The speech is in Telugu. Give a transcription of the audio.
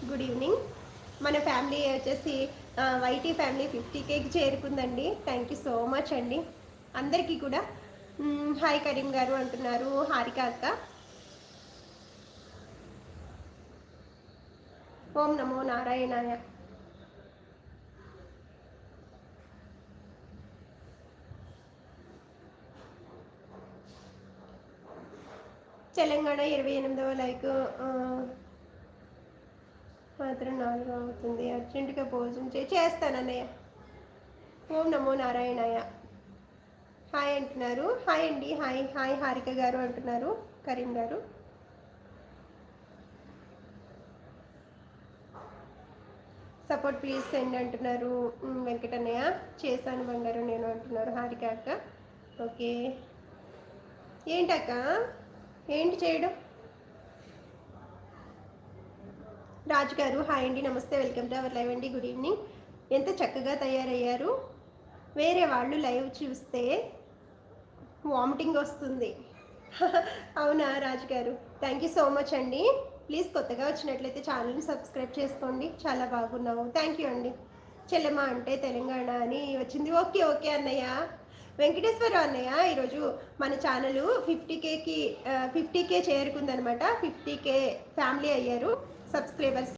Good evening. మన ఫ్యామిలీ వచ్చేసి వైటీ ఫ్యామిలీ 50Kకి చేరుకుందండి. థ్యాంక్ యూ సో మచ్ అండి అందరికీ కూడా. హాయ్ కరీం గారు అంటున్నారు, హారిక అక్క. ఓం నమో నారాయణాయ. తెలంగాణ 28వ లైక్ మాత్రం 4 అవుతుంది. అర్జెంటుగా భోజనం చేస్తానన్నయ్య. ఓం నమో నారాయణాయ. హాయ్ అంటున్నారు. హాయ్ అండి. హాయ్ హాయ్ హారిక గారు అంటున్నారు, కరీం గారు. సపోర్ట్ ప్లీజ్ సెండ్ అంటున్నారు వెంకటన్నయ్య. చేశాను బంగారు నేను అంటున్నారు హారిక అక్క. ఓకే, ఏంటక్క ఏంటి చేయడం? రాజు గారు హాయ్ అండి, నమస్తే, వెల్కమ్ టు అవర్ లైవ్ అండి. Good evening. ఎంత చక్కగా తయారయ్యారు. వేరే వాళ్ళు లైవ్ చూస్తే వామిటింగ్ వస్తుంది. అవునా రాజు గారు, థ్యాంక్ యూ సో మచ్ అండి. ప్లీజ్ కొత్తగా వచ్చినట్లయితే ఛానల్ని సబ్స్క్రైబ్ చేసుకోండి. చాలా బాగున్నావు. థ్యాంక్ యూ అండి. చెల్లెమ్మ అంటే తెలంగాణ అని వచ్చింది. ఓకే ఓకే అన్నయ్య. వెంకటేశ్వరరావు అన్నయ్య, ఈరోజు మన ఛానల్ 50K చేరుకుందనమాట. 50K ఫ్యామిలీ అయ్యారు సబ్స్క్రైబర్స్.